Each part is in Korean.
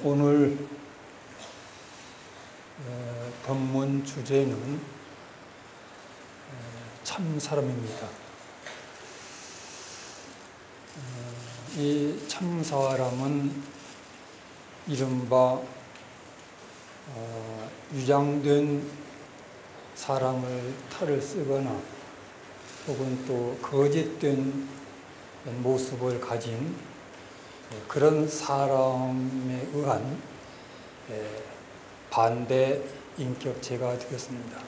오늘 본문 주제는 참사람입니다. 이 참사람은 이른바 유장된 사람을 탈을 쓰거나 혹은 또 거짓된 모습을 가진 그런 사람에 의한 반대 인격체가 되겠습니다.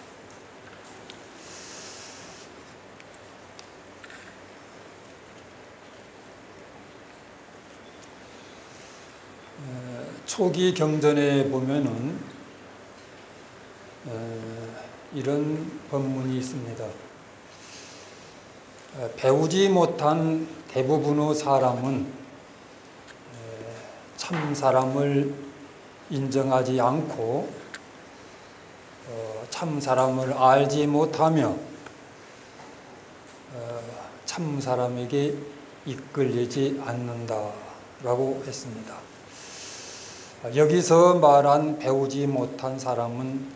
초기 경전에 보면은 이런 본문이 있습니다. 배우지 못한 대부분의 사람은 참 사람을 인정하지 않고 참 사람을 알지 못하며 참 사람에게 이끌리지 않는다라고 했습니다. 여기서 말한 배우지 못한 사람은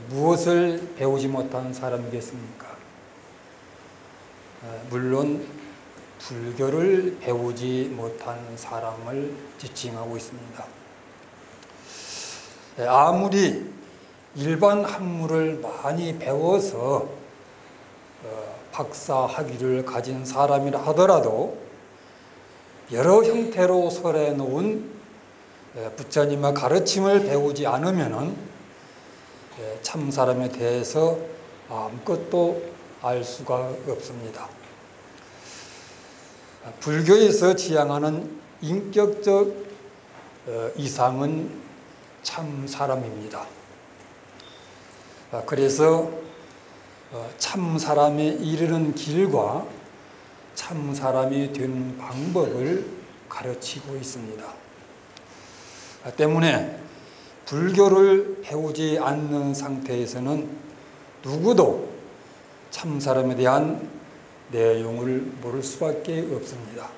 무엇을 배우지 못한 사람이겠습니까? 물론 불교를 배우지 못한 사람을 지칭하고 있습니다. 아무리 일반 학문을 많이 배워서 박사 학위를 가진 사람이라 하더라도 여러 형태로 설해 놓은 부처님의 가르침을 배우지 않으면 참 사람에 대해서 아무것도 알 수가 없습니다. 불교에서 지향하는 인격적 이상은 참 사람입니다. 그래서 참 사람에 이르는 길과 참 사람이 되는 방법을 가르치고 있습니다. 때문에 불교를 배우지 않는 상태에서는 누구도 참 사람에 대한 내용을 모를 수밖에 없습니다.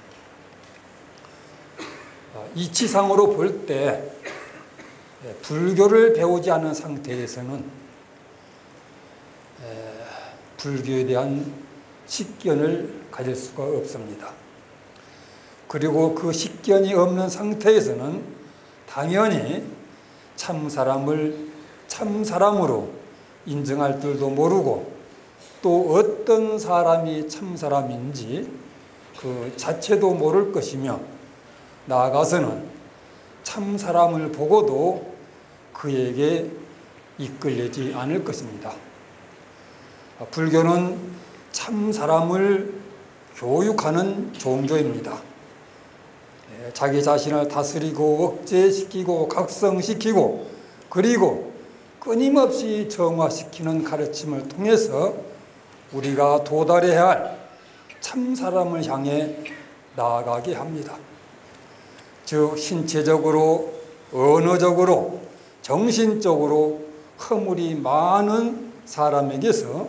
이치상으로 볼 때 불교를 배우지 않은 상태에서는 불교에 대한 식견을 가질 수가 없습니다. 그리고 그 식견이 없는 상태에서는 당연히 참 사람을 참 사람으로 인정할 줄도 모르고 또 어떤 사람이 참 사람인지 그 자체도 모를 것이며 나아가서는 참 사람을 보고도 그에게 이끌리지 않을 것입니다. 불교는 참 사람을 교육하는 종교입니다. 자기 자신을 다스리고 억제시키고 각성시키고 그리고 끊임없이 정화시키는 가르침을 통해서 우리가 도달해야 할 참 사람을 향해 나아가게 합니다. 즉 신체적으로, 언어적으로, 정신적으로 허물이 많은 사람에게서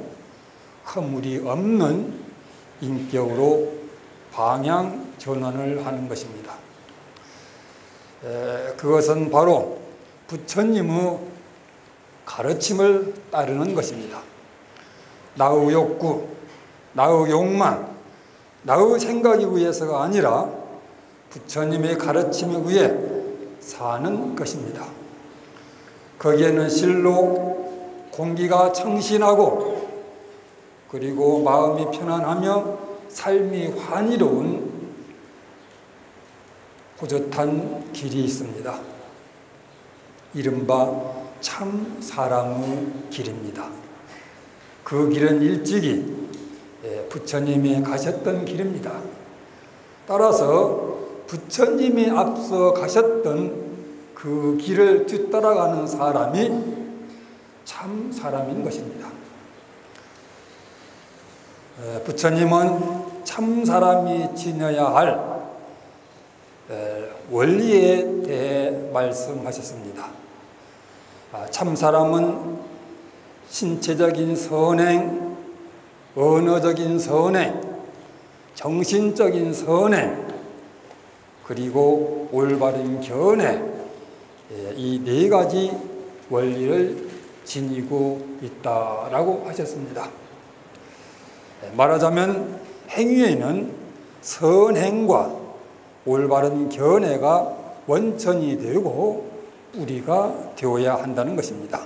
허물이 없는 인격으로 방향 전환을 하는 것입니다. 그것은 바로 부처님의 가르침을 따르는 것입니다. 나의 욕구, 나의 욕망, 나의 생각에 의해서가 아니라 부처님의 가르침에 의해 사는 것입니다. 거기에는 실로 공기가 청신하고 그리고 마음이 편안하며 삶이 환희로운 호젓한 길이 있습니다. 이른바 참 사람의 길입니다. 그 길은 일찍이 부처님이 가셨던 길입니다. 따라서 부처님이 앞서 가셨던 그 길을 뒤따라가는 사람이 참 사람인 것입니다. 부처님은 참 사람이 지녀야 할 원리에 대해 말씀하셨습니다. 참 사람은 신체적인 선행, 언어적인 선행, 정신적인 선행, 그리고 올바른 견해, 이 네 가지 원리를 지니고 있다라고 하셨습니다. 말하자면 행위에는 선행과 올바른 견해가 원천이 되고 뿌리가 되어야 한다는 것입니다.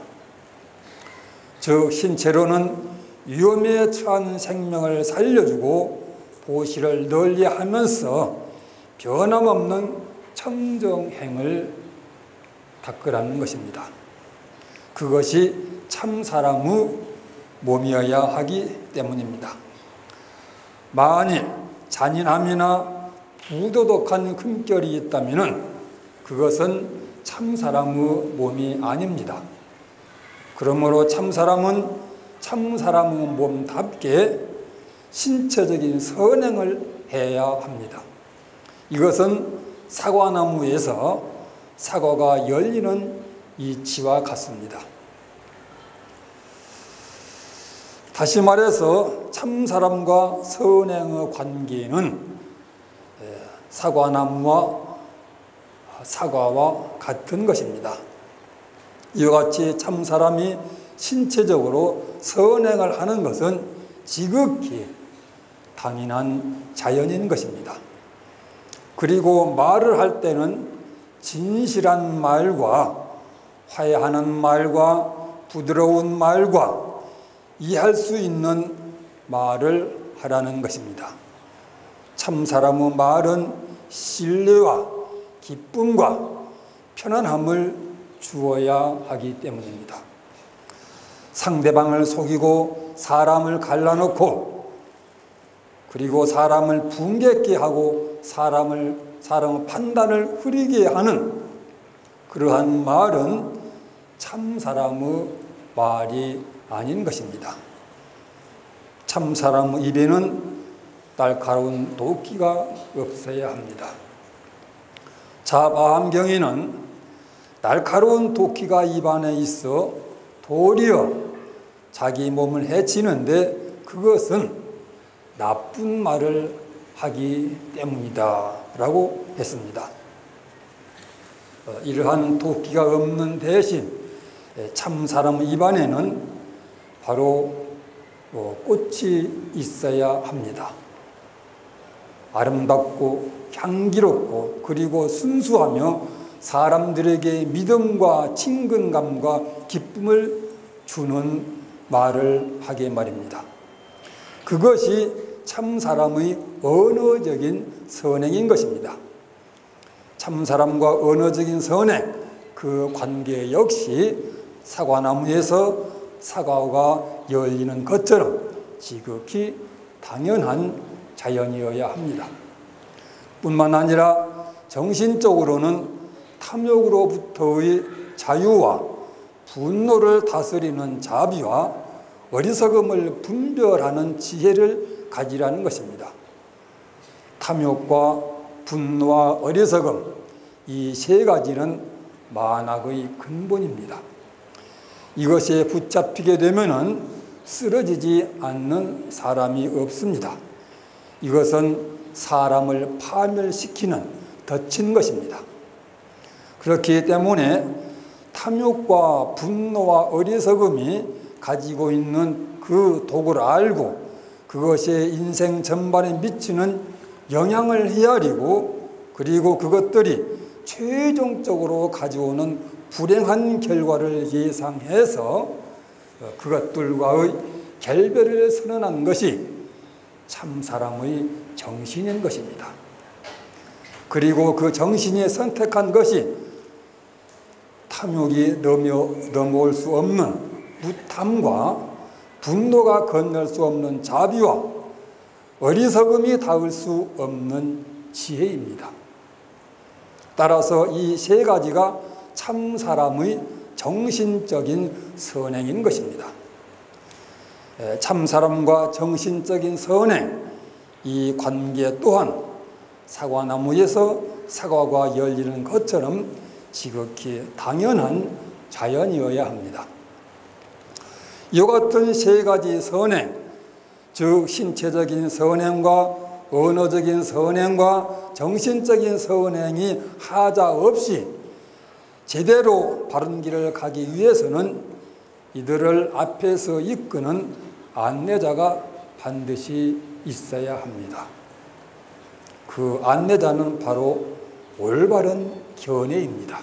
즉 신체로는 위험에 처한 생명을 살려주고 보시를 널리하면서 변함없는 청정행을 닦으라는 것입니다. 그것이 참 사람의 몸이어야 하기 때문입니다. 만일 잔인함이나 부도덕한 금결이 있다면 그것은 참 사람의 몸이 아닙니다. 그러므로 참 사람은 참 사람의 몸답게 신체적인 선행을 해야 합니다. 이것은 사과나무에서 사과가 열리는 이치와 같습니다. 다시 말해서 참 사람과 선행의 관계는 사과나무와 사과와 같은 것입니다. 이와 같이 참 사람이 신체적으로 선행을 하는 것은 지극히 당연한 자연인 것입니다. 그리고 말을 할 때는 진실한 말과 화해하는 말과 부드러운 말과 이해할 수 있는 말을 하라는 것입니다. 참 사람의 말은 신뢰와 기쁨과 편안함을 주어야 하기 때문입니다. 상대방을 속이고 사람을 갈라놓고 그리고 사람을 붕괴케 하고 사람의 판단을 흐리게 하는 그러한 말은 참 사람의 말이 아닌 것입니다. 참 사람의 입에는 날카로운 도끼가 없어야 합니다. 자마함경에는 날카로운 도끼가 입안에 있어 도리어 자기 몸을 해치는데 그것은 나쁜 말을 하기 때문이다 라고 했습니다. 이러한 도끼가 없는 대신 참 사람의 입안에는 바로 꽃이 있어야 합니다. 아름답고 향기롭고 그리고 순수하며 사람들에게 믿음과 친근감과 기쁨을 주는 말을 하게 말입니다. 그것이 참 사람의 언어적인 선행인 것입니다. 참 사람과 언어적인 선행, 그 관계 역시 사과나무에서 사과가 열리는 것처럼 지극히 당연한 자연이어야 합니다. 뿐만 아니라 정신적으로는 탐욕으로부터의 자유와 분노를 다스리는 자비와 어리석음을 분별하는 지혜를 가지라는 것입니다. 탐욕과 분노와 어리석음, 이 세 가지는 만악의 근본입니다. 이것에 붙잡히게 되면은 쓰러지지 않는 사람이 없습니다. 이것은 사람을 파멸시키는 덫인 것입니다. 그렇기 때문에 탐욕과 분노와 어리석음이 가지고 있는 그 독을 알고 그것이 인생 전반에 미치는 영향을 헤아리고 그리고 그것들이 최종적으로 가져오는 불행한 결과를 예상해서 그것들과의 결별을 선언한 것이 참 사람의 정신인 것입니다. 그리고 그 정신이 선택한 것이 탐욕이 넘어올 수 없는 무탐과 분노가 건널 수 없는 자비와 어리석음이 닿을 수 없는 지혜입니다. 따라서 이 세 가지가 참 사람의 정신적인 선행인 것입니다. 참 사람과 정신적인 선행, 이 관계 또한 사과나무에서 사과가 열리는 것처럼 지극히 당연한 자연이어야 합니다. 이와 같은 세 가지 선행, 즉 신체적인 선행과 언어적인 선행과 정신적인 선행이 하자 없이 제대로 바른 길을 가기 위해서는 이들을 앞에서 이끄는 안내자가 반드시 있어야 합니다. 그 안내자는 바로 올바른 견해입니다.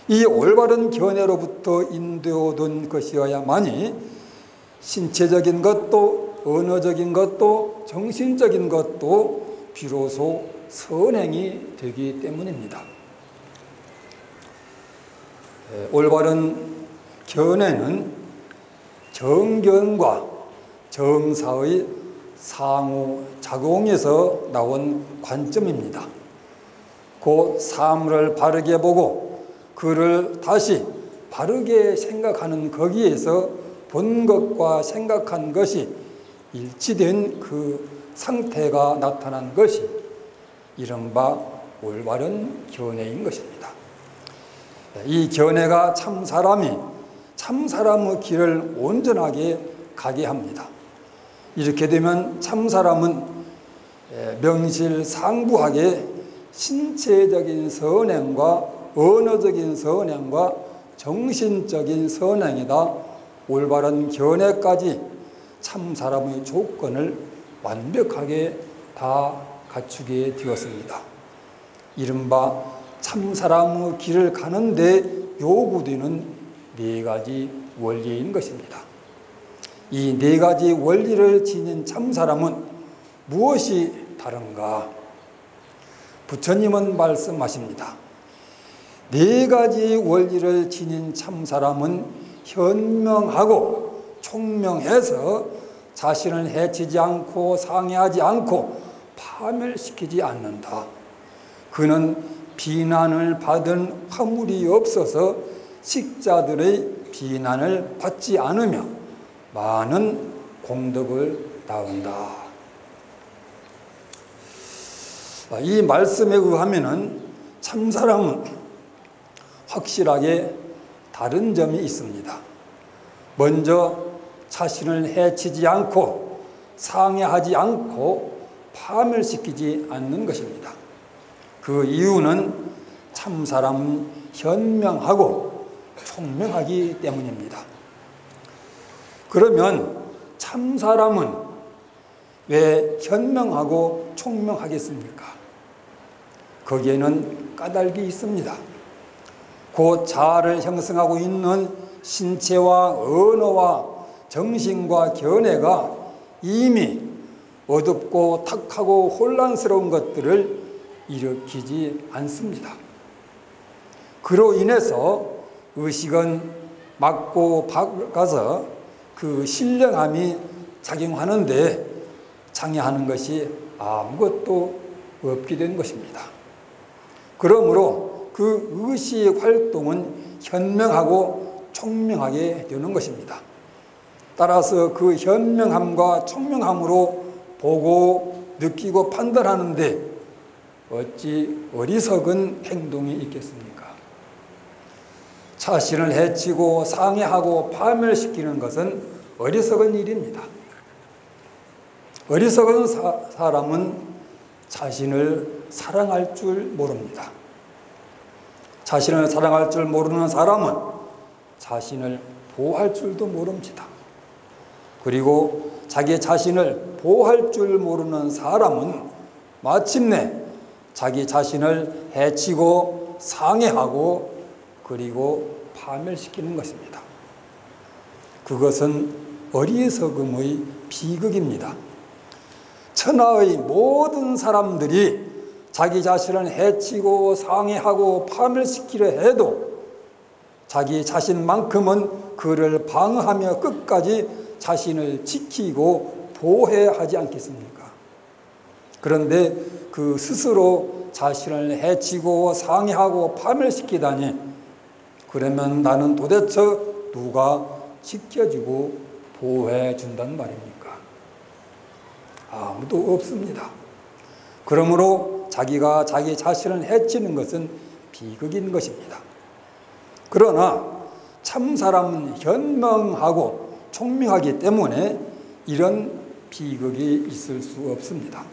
이 올바른 견해로부터 인도된 것이어야만이 신체적인 것도 언어적인 것도 정신적인 것도 비로소 선행이 되기 때문입니다. 올바른 견해는 정견과 정사의 상호작용에서 나온 관점입니다. 곧 사물을 바르게 보고 그를 다시 바르게 생각하는 거기에서 본 것과 생각한 것이 일치된 그 상태가 나타난 것이 이른바 올바른 견해인 것입니다. 이 견해가 참사람의 길을 온전하게 가게 합니다. 이렇게 되면 참사람은 명실상부하게 신체적인 선행과 언어적인 선행과 정신적인 선행이다 올바른 견해까지 참사람의 조건을 완벽하게 다 갖추게 되었습니다. 이른바 참사람의 길을 가는데 요구되는 네 가지 원리인 것입니다. 이 네 가지 원리를 지닌 참사람은 무엇이 다른가? 부처님은 말씀하십니다. 네 가지 원리를 지닌 참사람은 현명하고 총명해서 자신을 해치지 않고 상해하지 않고 파멸시키지 않는다. 그는 비난을 받은 화물이 없어서 식자들의 비난을 받지 않으며 많은 공덕을 낳는다. 이 말씀에 의하면 참사람은 확실하게 다른 점이 있습니다. 먼저 자신을 해치지 않고 상해하지 않고 파멸시키지 않는 것입니다. 그 이유는 참사람은 현명하고 총명하기 때문입니다. 그러면 참사람은 왜 현명하고 총명하겠습니까? 거기에는 까닭이 있습니다. 곧 자아를 형성하고 있는 신체와 언어와 정신과 견해가 이미 어둡고 탁하고 혼란스러운 것들을 일으키지 않습니다. 그로 인해서 의식은 맞고 박아서 그 신령함이 작용하는데 장애하는 것이 아무것도 없게 된 것입니다. 그러므로 그 의식 활동은 현명하고 총명하게 되는 것입니다. 따라서 그 현명함과 총명함으로 보고 느끼고 판단하는데 어찌 어리석은 행동이 있겠습니까? 자신을 해치고 상해하고 파멸시키는 것은 어리석은 일입니다. 어리석은 사람은 자신을 사랑할 줄 모릅니다. 자신을 사랑할 줄 모르는 사람은 자신을 보호할 줄도 모릅니다. 그리고 자기 자신을 보호할 줄 모르는 사람은 마침내 자기 자신을 해치고 상해하고 그리고 파멸시키는 것입니다. 그것은 어리석음의 비극입니다. 천하의 모든 사람들이 자기 자신을 해치고 상해하고 파멸시키려 해도 자기 자신만큼은 그를 방어하며 끝까지 자신을 지키고 보호해야 하지 않겠습니까? 그런데 그 스스로 자신을 해치고 상해하고 파멸시키다니 그러면 나는 도대체 누가 지켜주고 보호해 준단 말입니까? 아무도 없습니다. 그러므로 자기가 자기 자신을 해치는 것은 비극인 것입니다. 그러나 참 사람은 현명하고 총명하기 때문에 이런 비극이 있을 수 없습니다.